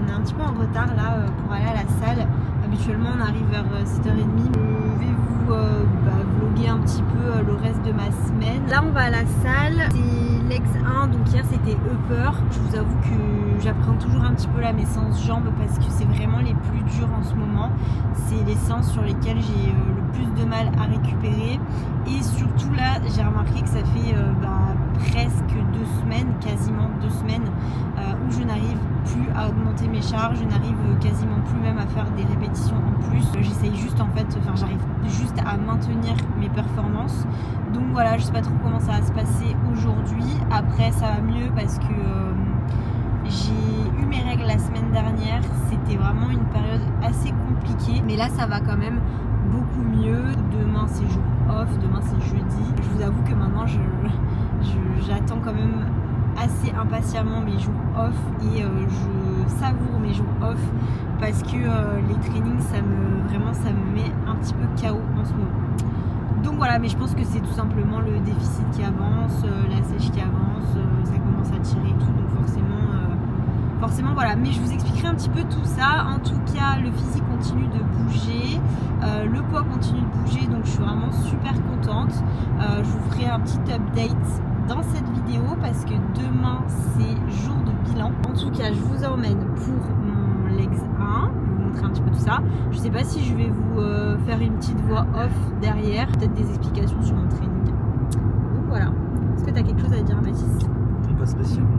on est un petit peu en retard là pour aller à la salle. Habituellement on arrive vers 7h30. Je vais vous vlogger un petit peu le reste de ma semaine. Là on va à la salle, c'est legs 1, donc hier c'était upper. Je vous avoue que j'appréhende toujours un petit peu là mes séances jambes parce que c'est vraiment les plus dures en ce moment. C'est les séances sur lesquelles j'ai le plus de mal à récupérer. Et surtout là j'ai remarqué que ça fait presque 2 semaines, quasiment 2 semaines où je n'arrive plus à augmenter mes charges, je n'arrive quasiment plus même à faire des répétitions en plus. J'essaye juste j'arrive juste à maintenir mes performances. Donc voilà, je sais pas trop comment ça va se passer aujourd'hui. Après ça va mieux parce que j'ai eu mes règles la semaine dernière. C'était vraiment une période assez compliquée. Mais là ça va quand même beaucoup mieux. Demain c'est jour off, demain c'est jeudi. Je vous avoue que maintenant j'attends quand même assez impatiemment mes jours off et je savoure mes jours off parce que les trainings ça me met un petit peu KO en ce moment. Donc voilà, mais je pense que c'est tout simplement le déficit qui avance, la sèche qui avance, ça commence à tirer et tout, donc forcément voilà. Mais je vous expliquerai un petit peu tout ça. En tout cas, le physique continue de bouger, le poids continue de bouger, donc je suis vraiment super contente. Je vous ferai un petit update dans cette vidéo parce que demain c'est jour de bilan. En tout cas, je vous emmène pour mon legs 1, je vais vous montrer un petit peu tout ça. Je sais pas si je vais vous faire une petite voix off derrière, peut-être des explications sur mon training. Donc voilà. Est-ce que tu as quelque chose à dire, Mathis? Pas spécialement.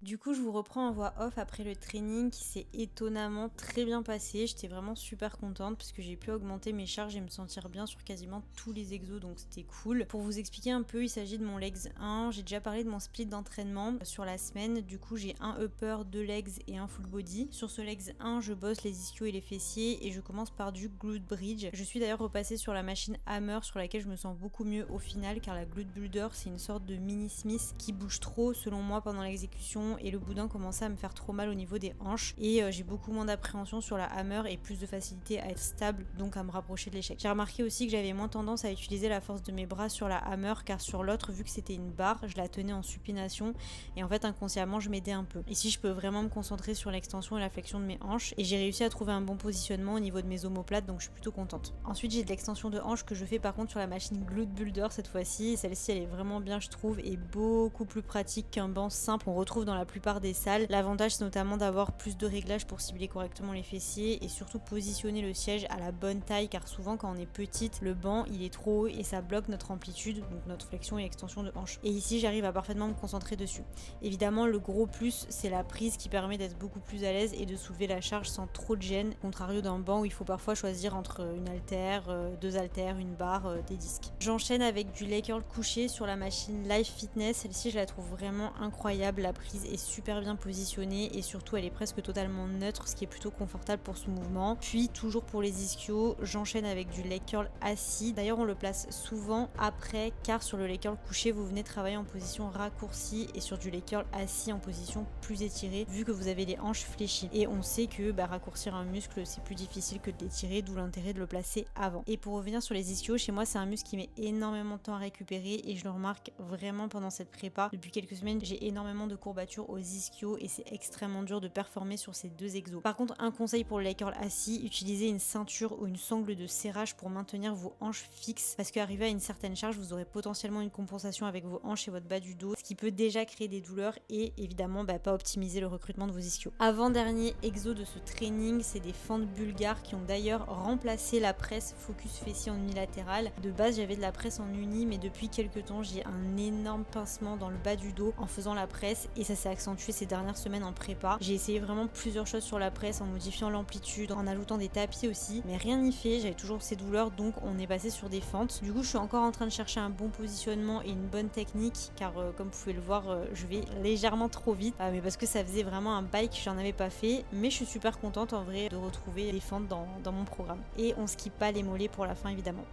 Du coup, je vous reprends en voix off après le training qui s'est étonnamment très bien passé. J'étais vraiment super contente parce que j'ai pu augmenter mes charges et me sentir bien sur quasiment tous les exos, donc c'était cool. Pour vous expliquer un peu, il s'agit de mon legs 1. J'ai déjà parlé de mon split d'entraînement sur la semaine. Du coup, j'ai un upper, 2 legs et un full body. Sur ce legs 1, je bosse les ischios et les fessiers et je commence par du glute bridge. Je suis d'ailleurs repassée sur la machine hammer sur laquelle je me sens beaucoup mieux au final car la glute builder, c'est une sorte de mini Smith qui bouge trop selon moi pendant l'exécution et le boudin commençait à me faire trop mal au niveau des hanches et j'ai beaucoup moins d'appréhension sur la hammer et plus de facilité à être stable, donc à me rapprocher de l'échec. J'ai remarqué aussi que j'avais moins tendance à utiliser la force de mes bras sur la hammer car sur l'autre, vu que c'était une barre, je la tenais en supination et en fait inconsciemment je m'aidais un peu. Ici je peux vraiment me concentrer sur l'extension et la flexion de mes hanches et j'ai réussi à trouver un bon positionnement au niveau de mes omoplates, donc je suis plutôt contente. Ensuite j'ai de l'extension de hanche que je fais par contre sur la machine glute builder cette fois-ci, et celle-ci elle est vraiment bien je trouve et beaucoup plus pratique qu'un banc simple qu'on retrouve dans la plupart des salles. L'avantage c'est notamment d'avoir plus de réglages pour cibler correctement les fessiers et surtout positionner le siège à la bonne taille car souvent quand on est petite, le banc il est trop haut et ça bloque notre amplitude, donc notre flexion et extension de hanche. Et ici j'arrive à parfaitement me concentrer dessus. Évidemment le gros plus c'est la prise qui permet d'être beaucoup plus à l'aise et de soulever la charge sans trop de gêne, contrario d'un banc où il faut parfois choisir entre une haltère, 2 haltères, une barre, des disques. J'enchaîne avec du leg curl couché sur la machine Life Fitness. Celle-ci je la trouve vraiment incroyable, la prise est super bien positionnée et surtout elle est presque totalement neutre, ce qui est plutôt confortable pour ce mouvement. Puis toujours pour les ischios, j'enchaîne avec du leg curl assis. D'ailleurs on le place souvent après car sur le leg curl couché vous venez travailler en position raccourcie et sur du leg curl assis en position plus étirée vu que vous avez les hanches fléchies. Et on sait que raccourcir un muscle c'est plus difficile que de l'étirer, d'où l'intérêt de le placer avant. Et pour revenir sur les ischios, chez moi c'est un muscle qui met énormément de temps à récupérer et je le remarque vraiment pendant cette prépa. Depuis quelques semaines j'ai énormément de courbatures aux ischios et c'est extrêmement dur de performer sur ces deux exos. Par contre, un conseil pour le leg curl assis, utilisez une ceinture ou une sangle de serrage pour maintenir vos hanches fixes parce qu'arrivé à une certaine charge, vous aurez potentiellement une compensation avec vos hanches et votre bas du dos, ce qui peut déjà créer des douleurs et évidemment pas optimiser le recrutement de vos ischios. Avant-dernier exo de ce training, c'est des fentes bulgares qui ont d'ailleurs remplacé la presse focus fessier en unilatéral. De base, j'avais de la presse en uni, mais depuis quelques temps, j'ai un énorme pincement dans le bas du dos en faisant la presse et ça s'est accentué ces dernières semaines en prépa. J'ai essayé vraiment plusieurs choses sur la presse en modifiant l'amplitude, en ajoutant des tapis aussi, mais rien n'y fait, j'avais toujours ces douleurs, donc on est passé sur des fentes. Du coup, je suis encore en train de chercher un bon positionnement et une bonne technique, car comme vous pouvez le voir, je vais légèrement trop vite, mais parce que ça faisait vraiment un bail que j'en avais pas fait, mais je suis super contente en vrai de retrouver les fentes dans mon programme. Et on skip pas les mollets pour la fin évidemment.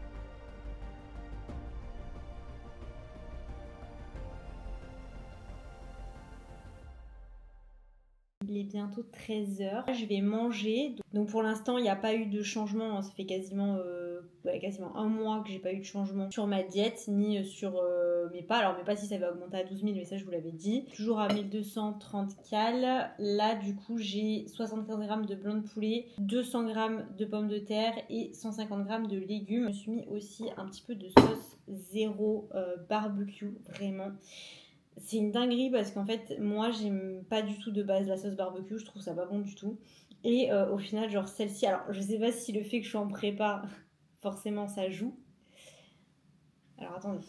Il est bientôt 13h, je vais manger. Donc pour l'instant, il n'y a pas eu de changement, ça fait quasiment ouais, quasiment un mois que j'ai pas eu de changement sur ma diète ni sur mes pas. Alors mes pas si ça avait augmenté à 12 000, mais ça je vous l'avais dit. Toujours à 1230 cal. Là du coup j'ai 75 grammes de blanc de poulet, 200 grammes de pommes de terre et 150 grammes de légumes. Je me suis mis aussi un petit peu de sauce zéro barbecue, vraiment. C'est une dinguerie parce qu'en fait moi j'aime pas du tout de base la sauce barbecue, je trouve ça pas bon du tout. Et au final genre celle-ci, alors je sais pas si le fait que je suis en prépa forcément ça joue. Alors attendez.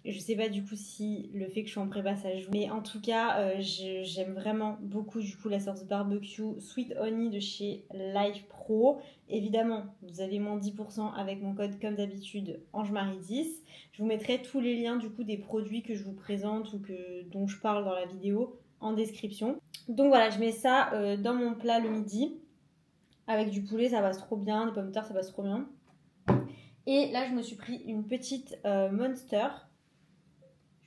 Je sais pas du coup si le fait que je suis en prépa ça joue. Mais en tout cas, j'aime vraiment beaucoup du coup la sauce barbecue Sweet Honey de chez Life Pro. Évidemment, vous avez moins 10% avec mon code comme d'habitude AngeMarie10. Je vous mettrai tous les liens du coup des produits que je vous présente ou dont je parle dans la vidéo en description. Donc voilà, je mets ça dans mon plat le midi. Avec du poulet, ça passe trop bien. Des pommes de terre, ça passe trop bien. Et là, je me suis pris une petite Monster.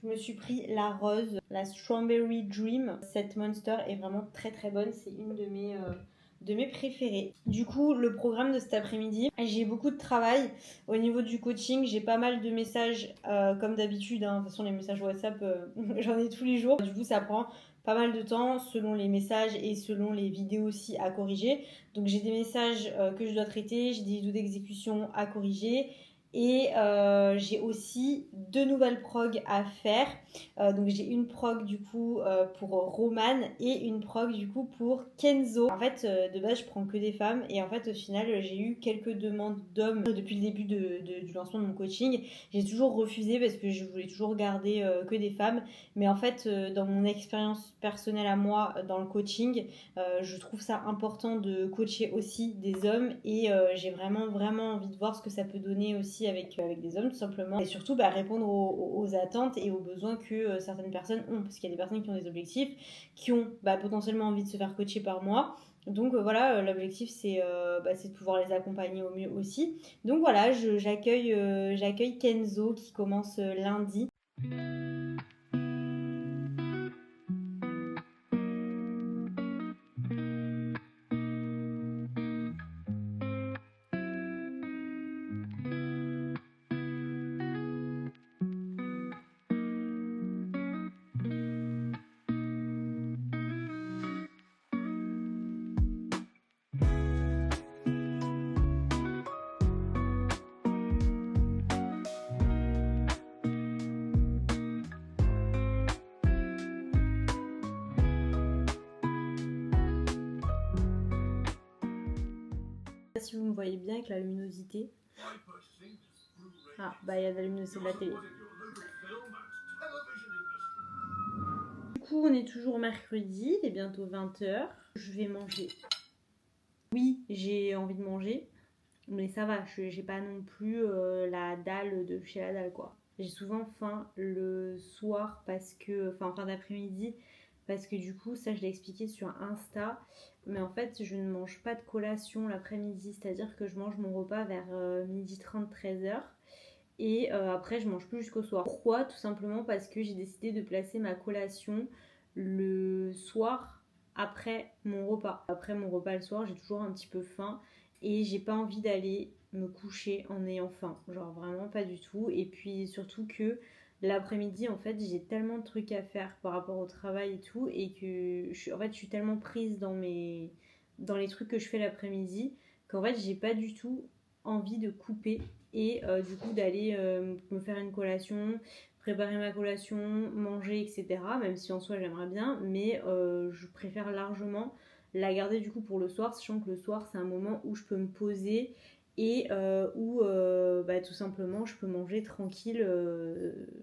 Je me suis pris la rose, la Strawberry Dream. Cette Monster est vraiment très très bonne. C'est une de mes préférées. Du coup, le programme de cet après-midi, j'ai beaucoup de travail. Au niveau du coaching, j'ai pas mal de messages comme d'habitude. Hein. De toute façon, les messages WhatsApp, j'en ai tous les jours. Du coup, ça prend pas mal de temps selon les messages et selon les vidéos aussi à corriger. Donc j'ai des messages que je dois traiter, j'ai des vidéos d'exécution à corriger. Et j'ai aussi 2 nouvelles prog à faire. Donc j'ai une prog du coup pour Roman et une prog du coup pour Kenzo. En fait de base je prends que des femmes et en fait au final j'ai eu quelques demandes d'hommes depuis le début du lancement de mon coaching. J'ai toujours refusé parce que je voulais toujours garder que des femmes. Mais en fait dans mon expérience personnelle à moi dans le coaching, je trouve ça important de coacher aussi des hommes et j'ai vraiment envie de voir ce que ça peut donner aussi avec des hommes tout simplement. Et surtout répondre aux attentes et aux besoins que certaines personnes ont. Parce qu'il y a des personnes qui ont des objectifs, qui ont potentiellement envie de se faire coacher par moi. Donc voilà, l'objectif c'est de pouvoir les accompagner au mieux aussi. Donc voilà, j'accueille Kenzo qui commence lundi. Si vous me voyez bien avec la luminosité. Ah, il y a de la luminosité de la télé. Du coup, on est toujours mercredi, il est bientôt 20h. Je vais manger. Oui, j'ai envie de manger, mais ça va, j'ai pas non plus la dalle de chez la dalle quoi. J'ai souvent faim le soir en fin d'après-midi, parce que du coup, ça je l'ai expliqué sur Insta, mais en fait je ne mange pas de collation l'après-midi, c'est-à-dire que je mange mon repas vers 12h30, 13h. Et après je mange plus jusqu'au soir. Pourquoi? Tout simplement parce que j'ai décidé de placer ma collation le soir après mon repas. Après mon repas le soir, j'ai toujours un petit peu faim et j'ai pas envie d'aller me coucher en ayant faim. Genre vraiment pas du tout. Et puis surtout que l'après-midi en fait j'ai tellement de trucs à faire par rapport au travail et tout, et que je suis tellement prise dans les trucs que je fais l'après-midi qu'en fait j'ai pas du tout envie de couper et du coup d'aller me faire une collation, préparer ma collation, manger, etc. Même si en soi j'aimerais bien, mais je préfère largement la garder du coup pour le soir, sachant que le soir c'est un moment où je peux me poser et où tout simplement je peux manger tranquille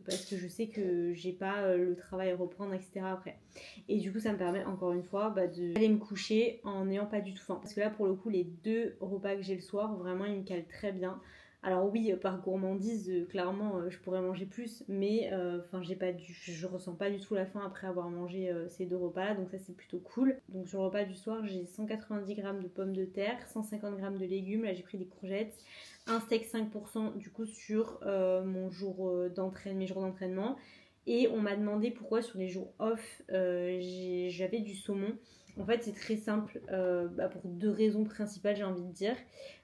parce que je sais que j'ai pas le travail à reprendre, etc. après. Et du coup ça me permet encore une fois d'aller me coucher en n'ayant pas du tout faim, parce que là pour le coup les 2 repas que j'ai le soir vraiment ils me calent très bien. Alors oui, par gourmandise, clairement, je pourrais manger plus, mais je ressens pas du tout la faim après avoir mangé ces 2 repas-là, donc ça c'est plutôt cool. Donc sur le repas du soir, j'ai 190 grammes de pommes de terre, 150 grammes de légumes, là j'ai pris des courgettes, un steak 5% du coup sur mes jours d'entraînement, Et on m'a demandé pourquoi sur les jours off, j'avais du saumon. En fait, c'est très simple, pour 2 raisons principales, j'ai envie de dire.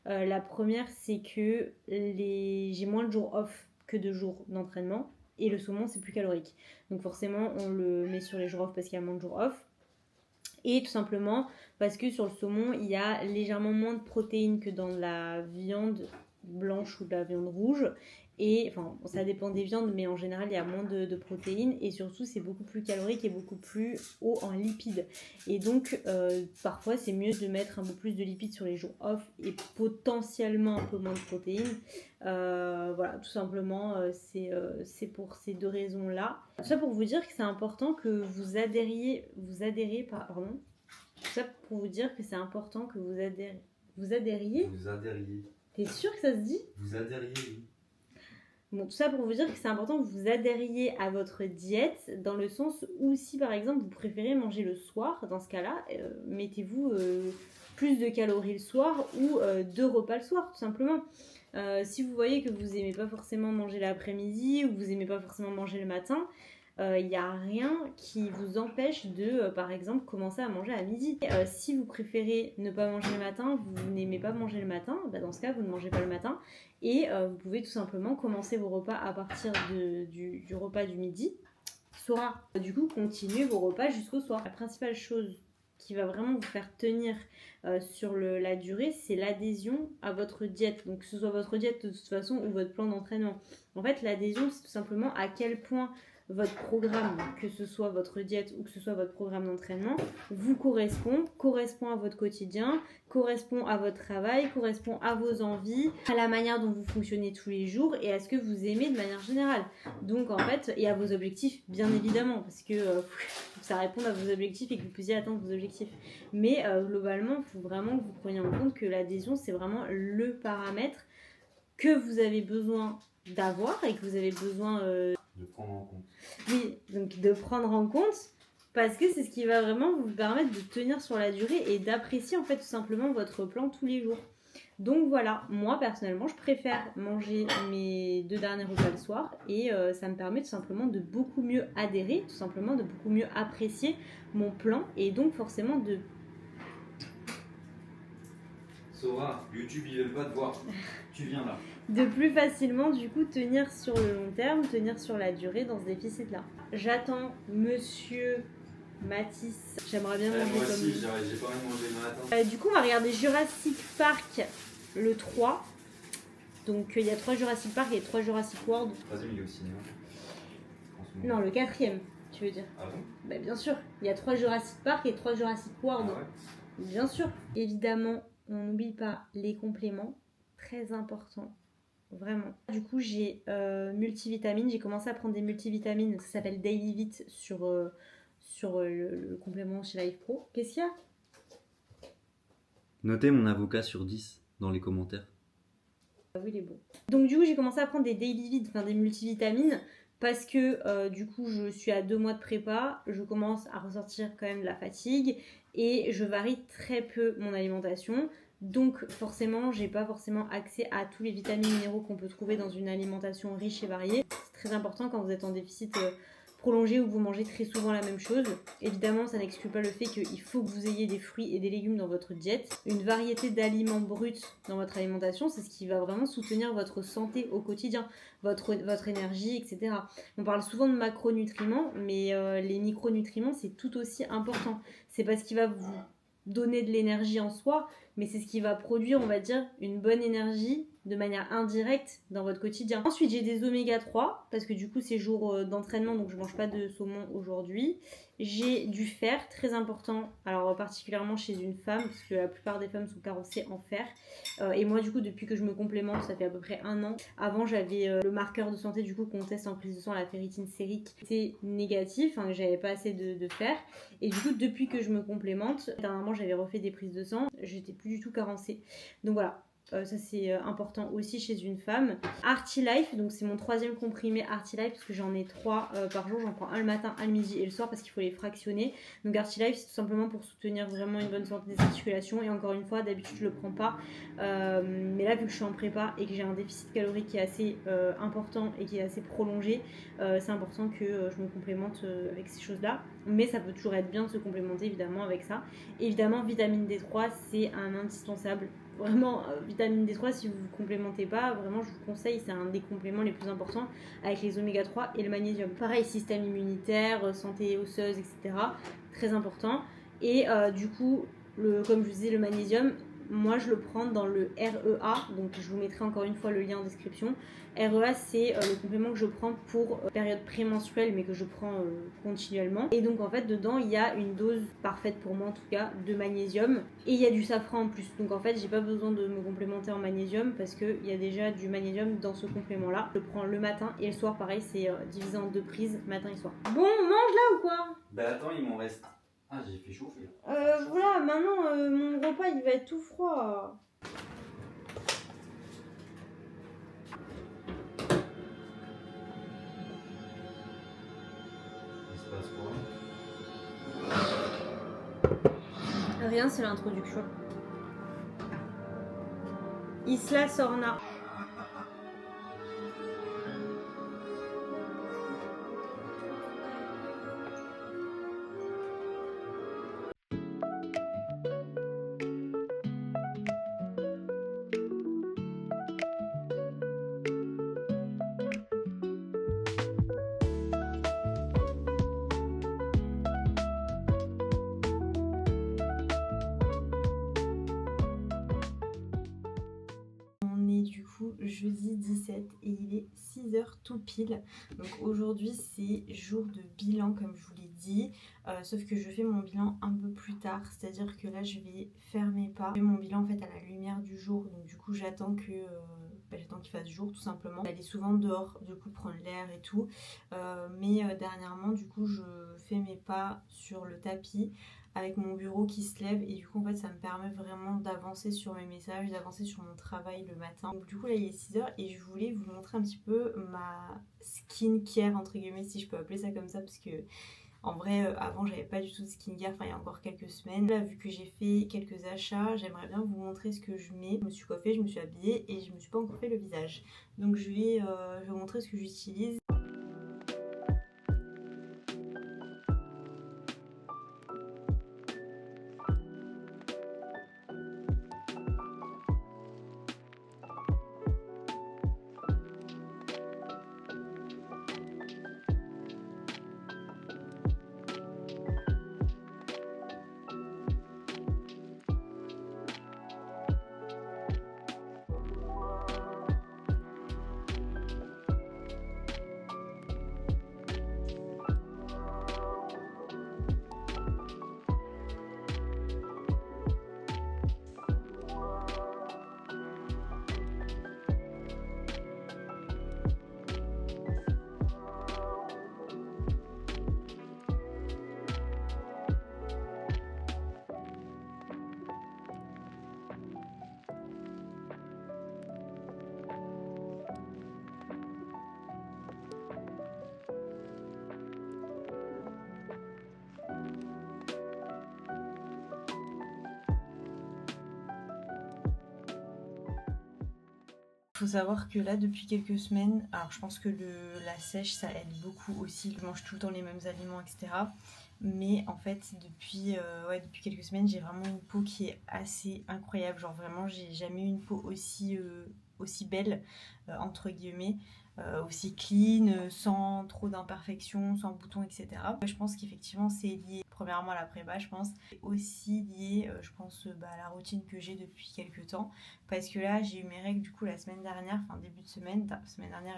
La première, c'est que j'ai moins de jours off que de jours d'entraînement. Et le saumon, c'est plus calorique. Donc forcément, on le met sur les jours off parce qu'il y a moins de jours off. Et tout simplement parce que sur le saumon, il y a légèrement moins de protéines que dans la viande blanche ou de la viande rouge. Et enfin, ça dépend des viandes, mais en général, il y a moins de protéines. Et surtout, c'est beaucoup plus calorique et beaucoup plus haut en lipides. Et donc, parfois, c'est mieux de mettre un peu plus de lipides sur les jours off et potentiellement un peu moins de protéines. Voilà, tout simplement, c'est pour ces 2 raisons-là. Tout ça pour vous dire que c'est important que vous adhériez, pardon. Tout ça pour vous dire que c'est important que vous adhériez. Vous adhériez. T'es sûr que ça se dit? Vous adhériez, oui. Bon, tout ça pour vous dire que c'est important que vous adhériez à votre diète, dans le sens où si par exemple vous préférez manger le soir, dans ce cas-là, mettez-vous plus de calories le soir ou 2 repas le soir, tout simplement. Si vous voyez que vous n'aimez pas forcément manger l'après-midi ou vous n'aimez pas forcément manger le matin, il n'y a rien qui vous empêche de, par exemple, commencer à manger à midi. Si vous préférez ne pas manger le matin, vous n'aimez pas manger le matin, dans ce cas, vous ne mangez pas le matin. Et vous pouvez tout simplement commencer vos repas à partir du repas du midi, soir. Du coup, continuez vos repas jusqu'au soir. La principale chose qui va vraiment vous faire tenir sur la durée, c'est l'adhésion à votre diète. Donc que ce soit votre diète de toute façon ou votre plan d'entraînement. En fait, l'adhésion, c'est tout simplement à quel point votre programme, que ce soit votre diète ou que ce soit votre programme d'entraînement, vous correspond à votre quotidien, correspond à votre travail, correspond à vos envies, à la manière dont vous fonctionnez tous les jours et à ce que vous aimez de manière générale. Donc en fait, et à vos objectifs, bien évidemment, parce que ça répond à vos objectifs et que vous puissiez atteindre vos objectifs. Mais globalement, il faut vraiment que vous preniez en compte que l'adhésion, c'est vraiment le paramètre que vous avez besoin d'avoir et que vous avez besoin de prendre en compte. Oui, donc de prendre en compte, parce que c'est ce qui va vraiment vous permettre de tenir sur la durée et d'apprécier en fait tout simplement votre plan tous les jours. Donc voilà, moi personnellement je préfère manger mes 2 derniers repas le soir et ça me permet tout simplement de beaucoup mieux adhérer, tout simplement de beaucoup mieux apprécier mon plan et donc forcément de... Sora, YouTube ils veulent pas te voir, tu viens là. De plus facilement du coup tenir sur le long terme, tenir sur la durée dans ce déficit là. J'attends monsieur Mathis, j'aimerais bien manger moi comme aussi, lui. j'ai pas envie de manger le matin. Du coup on va regarder Jurassic Park le 3. Donc il y a 3 Jurassic Park et 3 Jurassic World. Le 3e il est au cinéma. Non, le 4e, tu veux dire. Ah bon? Bah bien sûr, il y a 3 Jurassic Park et 3 Jurassic World. Ah ouais? Bien sûr. Évidemment, on n'oublie pas les compléments, très important. Vraiment. Du coup, j'ai multivitamines. J'ai commencé à prendre des multivitamines. Ça s'appelle Daily Vit sur le complément chez Life Pro. Qu'est-ce qu'il y a? Notez mon avocat sur 10 dans les commentaires. Ah oui, il est bon. Donc du coup, j'ai commencé à prendre des Daily Vit, enfin des multivitamines, parce que du coup, je suis à 2 mois de prépa. Je commence à ressortir quand même de la fatigue et je varie très peu mon alimentation. Donc forcément, j'ai pas forcément accès à tous les vitamines minéraux qu'on peut trouver dans une alimentation riche et variée. C'est très important quand vous êtes en déficit prolongé ou que vous mangez très souvent la même chose. Évidemment, ça n'exclut pas le fait qu'il faut que vous ayez des fruits et des légumes dans votre diète. Une variété d'aliments bruts dans votre alimentation, c'est ce qui va vraiment soutenir votre santé au quotidien, votre énergie, etc. On parle souvent de macronutriments, mais les micronutriments, c'est tout aussi important. C'est pas ce qui va vous donner de l'énergie en soi, mais c'est ce qui va produire, on va dire, une bonne énergie de manière indirecte dans votre quotidien. Ensuite, j'ai des oméga 3, parce que du coup, c'est jour d'entraînement, donc je mange pas de saumon aujourd'hui. J'ai du fer, très important, alors particulièrement chez une femme, parce que la plupart des femmes sont carencées en fer. Et moi, du coup, depuis que je me complémente, ça fait à peu près 1 an. Avant, j'avais le marqueur de santé, du coup, qu'on teste en prise de sang, la ferritine sérique, qui était négatif, hein, j'avais pas assez de fer. Et du coup, depuis que je me complémente, dernièrement, j'avais refait des prises de sang, j'étais plus du tout carencée. Donc voilà. ça c'est important aussi chez une femme. Arty Life, donc c'est mon 3e comprimé Arty Life parce que j'en ai 3 par jour, j'en prends un le matin, un le midi et le soir parce qu'il faut les fractionner. Donc Arty Life c'est tout simplement pour soutenir vraiment une bonne santé des articulations et encore une fois d'habitude je le prends pas, mais là vu que je suis en prépa et que j'ai un déficit calorique qui est assez important et qui est assez prolongé, c'est important que je me complémente avec ces choses là, mais ça peut toujours être bien de se complémenter évidemment avec ça. Évidemment vitamine D3 c'est un indispensable. Vraiment, vitamine D3, si vous ne vous complémentez pas, vraiment je vous conseille, c'est un des compléments les plus importants avec les oméga 3 et le magnésium. Pareil, système immunitaire, santé osseuse, etc. Très important. Et du coup, comme je vous disais, le magnésium, moi je le prends dans le REA, donc je vous mettrai encore une fois le lien en description. REA c'est le complément que je prends pour période prémenstruelle mais que je prends continuellement. Et donc en fait dedans il y a une dose parfaite pour moi en tout cas de magnésium et il y a du safran en plus. Donc en fait j'ai pas besoin de me complémenter en magnésium parce qu'il y a déjà du magnésium dans ce complément là. Je le prends le matin et le soir pareil, c'est divisé en 2 prises, matin et soir. Bon, on mange là ou quoi? Bah attends, il m'en reste. Ah, j'ai fait chauffer. Voilà, maintenant mon repas il va être tout froid. Il se passe quoi? Rien, c'est l'introduction. Isla Sorna. Jeudi 17 et il est 6h tout pile. Donc aujourd'hui c'est jour de bilan comme je vous l'ai dit, sauf que je fais mon bilan un peu plus tard, c'est-à-dire que là je vais faire mes pas. Je fais mon bilan en fait à la lumière du jour, donc du coup j'attends que j'attends qu'il fasse jour tout simplement. J'allais souvent dehors du coup prendre l'air et tout, mais dernièrement du coup je fais mes pas sur le tapis avec mon bureau qui se lève et du coup en fait ça me permet vraiment d'avancer sur mes messages, d'avancer sur mon travail le matin. Donc du coup là il est 6h et je voulais vous montrer un petit peu ma skincare entre guillemets, si je peux appeler ça comme ça, parce que en vrai avant j'avais pas du tout de skincare, enfin il y a encore quelques semaines. Là vu que j'ai fait quelques achats, j'aimerais bien vous montrer ce que je mets. Je me suis coiffée, je me suis habillée et je me suis pas encore fait le visage. Donc je vais vous montrer ce que j'utilise. Faut savoir que là depuis quelques semaines, alors je pense que la sèche ça aide beaucoup aussi, je mange tout le temps les mêmes aliments etc. Mais en fait depuis quelques semaines j'ai vraiment une peau qui est assez incroyable, genre vraiment j'ai jamais eu une peau aussi belle entre guillemets, aussi clean, sans trop d'imperfections, sans boutons etc. Je pense qu'effectivement c'est lié premièrement à la prépa, je pense, et aussi lié je pense à la routine que j'ai depuis quelques temps, parce que là j'ai eu mes règles du coup la semaine dernière, enfin début de semaine dernière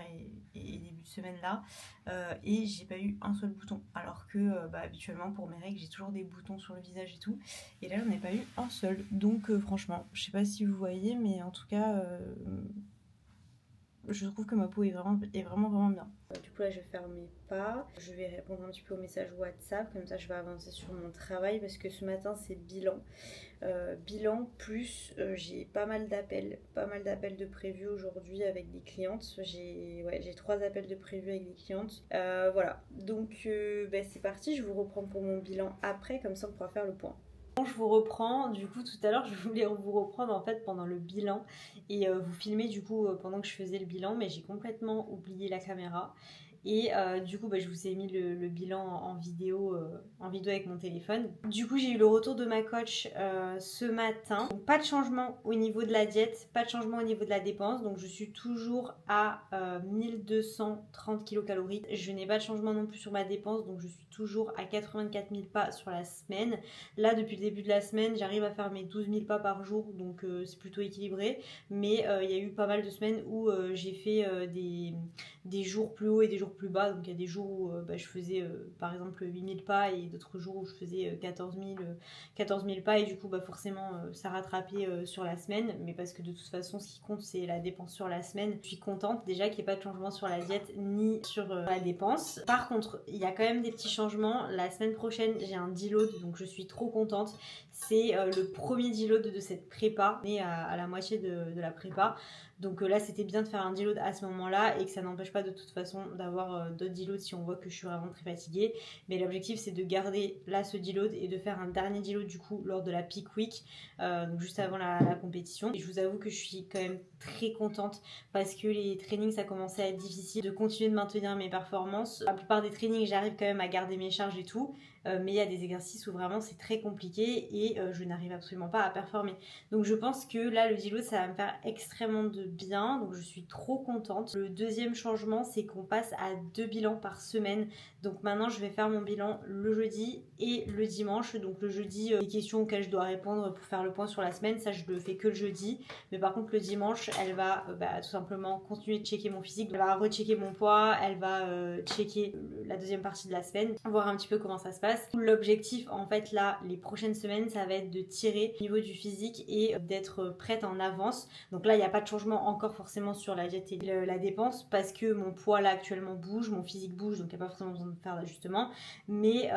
et début de semaine là, et j'ai pas eu un seul bouton, alors que habituellement pour mes règles j'ai toujours des boutons sur le visage et tout, et là j'en ai pas eu un seul, donc franchement je sais pas si vous voyez, mais en tout cas je trouve que ma peau est vraiment bien. Du coup coup là je vais faire mes pas, je vais répondre un petit peu aux messages WhatsApp, comme ça je vais avancer sur mon travail parce que ce matin c'est bilan. Bilan plus j'ai pas mal d'appels de prévus aujourd'hui avec des clientes. J'ai 3 appels de prévus avec des clientes. Voilà, donc c'est parti, je vous reprends pour mon bilan après, comme ça on pourra faire le point. Bon, je vous reprends, du coup tout à l'heure je voulais vous reprendre en fait pendant le bilan et vous filmer du coup pendant que je faisais le bilan, mais j'ai complètement oublié la caméra. Et du coup, je vous ai mis le bilan en vidéo avec mon téléphone. Du coup, j'ai eu le retour de ma coach ce matin. Donc, pas de changement au niveau de la diète, pas de changement au niveau de la dépense. Donc, je suis toujours à 1230 kcal. Je n'ai pas de changement non plus sur ma dépense. Donc, je suis toujours à 84 000 pas sur la semaine. Là, depuis le début de la semaine, j'arrive à faire mes 12 000 pas par jour. Donc, c'est plutôt équilibré. Mais il y a eu pas mal de semaines où j'ai fait des jours plus hauts et des jours plus bas. Donc il y a des jours où je faisais par exemple 8000 pas et d'autres jours où je faisais 14 000 pas, et du coup forcément ça rattrapait sur la semaine, mais parce que de toute façon ce qui compte c'est la dépense sur la semaine. Je suis contente déjà qu'il n'y ait pas de changement sur la diète ni sur la dépense. Par contre il y a quand même des petits changements. La semaine prochaine j'ai un deload, donc je suis trop contente. C'est le premier deload de cette prépa, mais à la moitié de la prépa. Donc là c'était bien de faire un deload à ce moment là, et que ça n'empêche pas de toute façon d'avoir d'autres deloads si on voit que je suis vraiment très fatiguée. Mais l'objectif c'est de garder là ce deload et de faire un dernier deload du coup lors de la peak week, donc juste avant la compétition. Et je vous avoue que je suis quand même très contente parce que les trainings ça commençait à être difficile de continuer de maintenir mes performances. La plupart des trainings j'arrive quand même à garder mes charges et tout, mais il y a des exercices où vraiment c'est très compliqué et je n'arrive absolument pas à performer. Donc je pense que là le deload ça va me faire extrêmement de bien, donc je suis trop contente. Le deuxième changement c'est qu'on passe à 2 bilans par semaine. Donc maintenant je vais faire mon bilan le jeudi et le dimanche. Donc le jeudi les questions auxquelles je dois répondre pour faire le point sur la semaine, ça je le fais que le jeudi. Mais par contre le dimanche elle va tout simplement continuer de checker mon physique, elle va rechecker mon poids, elle va checker la deuxième partie de la semaine, voir un petit peu comment ça se passe. L'objectif en fait là les prochaines semaines ça va être de tirer au niveau du physique et d'être prête en avance. Donc là il n'y a pas de changement encore forcément sur la diète et la dépense parce que mon poids là actuellement bouge, mon physique bouge, donc il n'y a pas forcément besoin de faire d'ajustement. Mais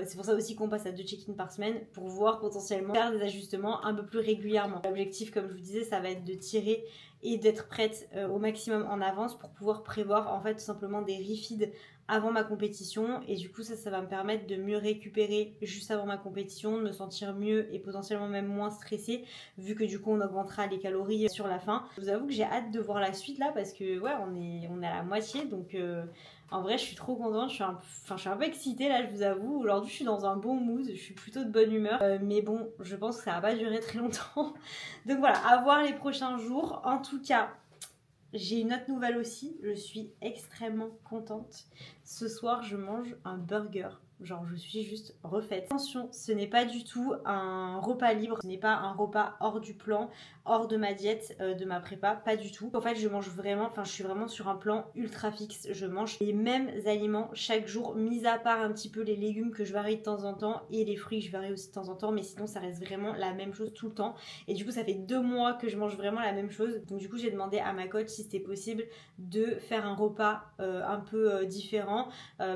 c'est pour ça aussi qu'on passe à 2 check-in par semaine pour pouvoir potentiellement faire des ajustements un peu plus régulièrement. L'objectif comme je vous disais ça va être de tirer et d'être prête au maximum en avance pour pouvoir prévoir en fait tout simplement des refeeds avant ma compétition, et du coup ça va me permettre de mieux récupérer juste avant ma compétition, de me sentir mieux et potentiellement même moins stressée vu que du coup on augmentera les calories sur la fin. Je vous avoue que j'ai hâte de voir la suite là parce que ouais on est à la moitié, donc en vrai je suis trop contente, je suis un peu excitée là, je vous avoue. Aujourd'hui je suis dans un bon mood, je suis plutôt de bonne humeur, mais bon je pense que ça va pas durer très longtemps. Donc voilà, à voir les prochains jours. En tout cas j'ai une autre nouvelle aussi, je suis extrêmement contente. Ce soir, je mange un burger. Genre, je suis juste refaite. Attention, ce n'est pas du tout un repas libre, ce n'est pas un repas hors du plan, hors de ma diète, de ma prépa, pas du tout. En fait, je mange vraiment, je suis vraiment sur un plan ultra fixe. Je mange les mêmes aliments chaque jour, mis à part un petit peu les légumes que je varie de temps en temps et les fruits que je varie aussi de temps en temps, mais sinon, ça reste vraiment la même chose tout le temps. Et du coup, ça fait 2 mois que je mange vraiment la même chose. Donc du coup, j'ai demandé à ma coach si c'était possible de faire un repas un peu différent,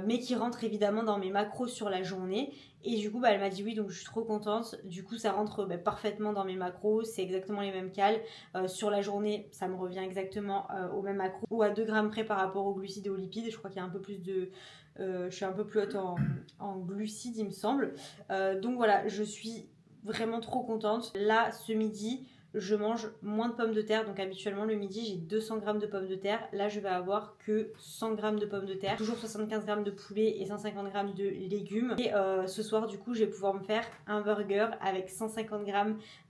mais qui rentre évidemment dans mes macros sur la journée. Et du coup elle m'a dit oui, donc je suis trop contente. Du coup ça rentre parfaitement dans mes macros, c'est exactement les mêmes cales. Sur la journée ça me revient exactement au même macro, ou à 2 grammes près par rapport aux glucides et aux lipides. Je crois qu'il y a un peu plus de... je suis un peu plus haute en glucides il me semble. Donc voilà, je suis vraiment trop contente. Là ce midi je mange moins de pommes de terre, donc habituellement le midi j'ai 200 g de pommes de terre, là je vais avoir que 100 g de pommes de terre, toujours 75 g de poulet et 150 g de légumes. Et ce soir du coup je vais pouvoir me faire un burger avec 150 g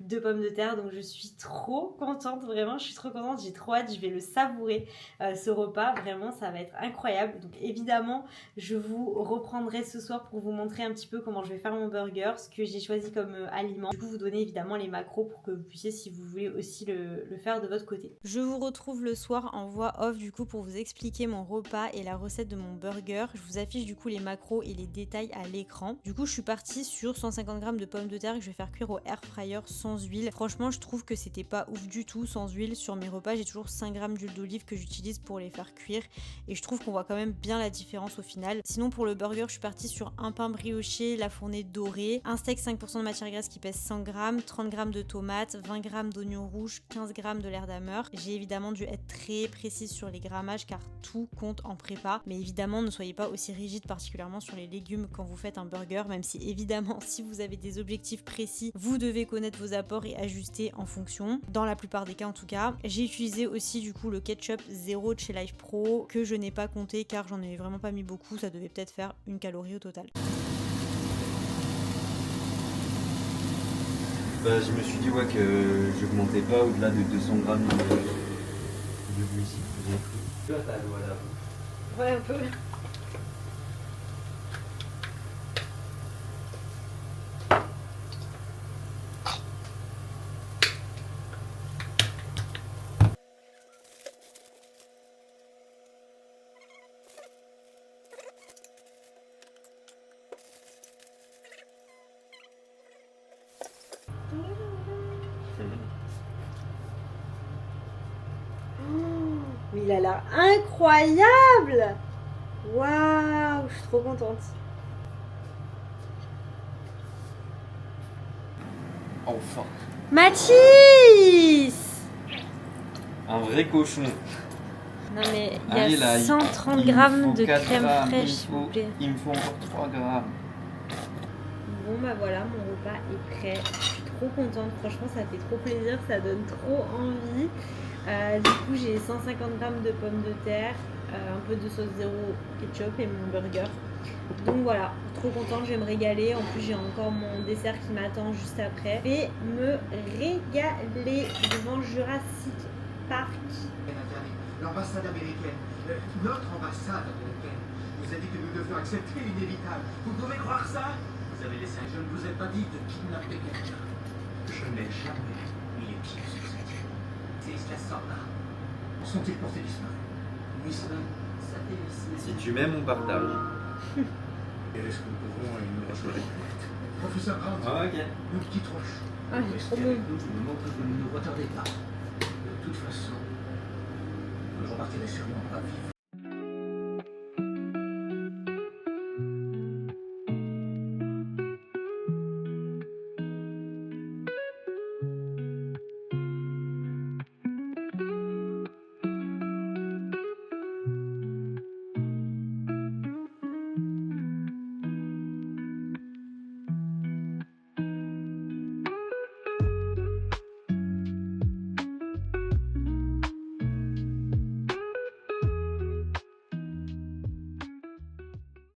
de pommes de terre, donc je suis trop contente, vraiment je suis trop contente, j'ai trop hâte, je vais le savourer ce repas, vraiment ça va être incroyable. Donc évidemment je vous reprendrai ce soir pour vous montrer un petit peu comment je vais faire mon burger, ce que j'ai choisi comme aliment, du coup vous donner évidemment les macros pour que vous puissiez, si si vous voulez aussi le faire de votre côté. Je vous retrouve le soir en voix off du coup pour vous expliquer mon repas et la recette de mon burger. Je vous affiche du coup les macros et les détails à l'écran. Du coup je suis partie sur 150 g de pommes de terre que je vais faire cuire au air fryer sans huile. Franchement je trouve que c'était pas ouf du tout sans huile. Sur mes repas j'ai toujours 5 g d'huile d'olive que j'utilise pour les faire cuire et je trouve qu'on voit quand même bien la différence au final. Sinon pour le burger je suis partie sur un pain brioché, la fournée dorée, un steak 5% de matière grasse qui pèse 100 g, 30 g de tomates, 20 g d'oignons rouges, 15 g de l'air d'ameur. J'ai évidemment dû être très précise sur les grammages car tout compte en prépa, mais évidemment ne soyez pas aussi rigide particulièrement sur les légumes quand vous faites un burger, même si évidemment si vous avez des objectifs précis vous devez connaître vos apports et ajuster en fonction, dans la plupart des cas en tout cas. J'ai utilisé aussi du coup le ketchup 0 de chez Life Pro que je n'ai pas compté car j'en ai vraiment pas mis beaucoup, ça devait peut-être faire une calorie au total. Bah, je me suis dit que j'augmentais pas au-delà de 200 grammes de glucides. Tu vois, t'as l'eau à la bouche. Ouais, un peu. Mais il a l'air incroyable! Waouh, je suis trop contente. Enfin, Mathis! un vrai cochon. Non mais il y a Allez, là, 130 il me grammes faut de 4 crème grammes, fraîche, s'il vous plaît. il me faut encore 3 grammes. Bon bah voilà, mon repas est prêt. Je suis trop contente, franchement ça fait trop plaisir, ça donne trop envie. Du coup j'ai 150 grammes de pommes de terre, un peu de sauce zéro ketchup et mon burger. Donc voilà, trop contente, je vais me régaler. En plus j'ai encore mon dessert qui m'attend juste après. Je vais me régaler devant Jurassic Park. L'ambassade américaine, notre ambassade américaine, nous a dit que nous devions accepter l'inévitable. Vous pouvez croire ça? Vous avez laissé. Je ne vous ai pas dit de kidnapper quelqu'un. Je n'ai jamais mis les pieds sur cette île. Ces soldats sont-ils portés disparus? Oui, cela. Si tu m'aimes, on partage. Et est-ce que nous pouvons nous retrouver? Professeur Grant, Ok. une petite roche. Ah, Restez trop avec bon. nous, du moment que vous ne nous retardez pas. De toute façon, vous repartirez sûrement pas vivre.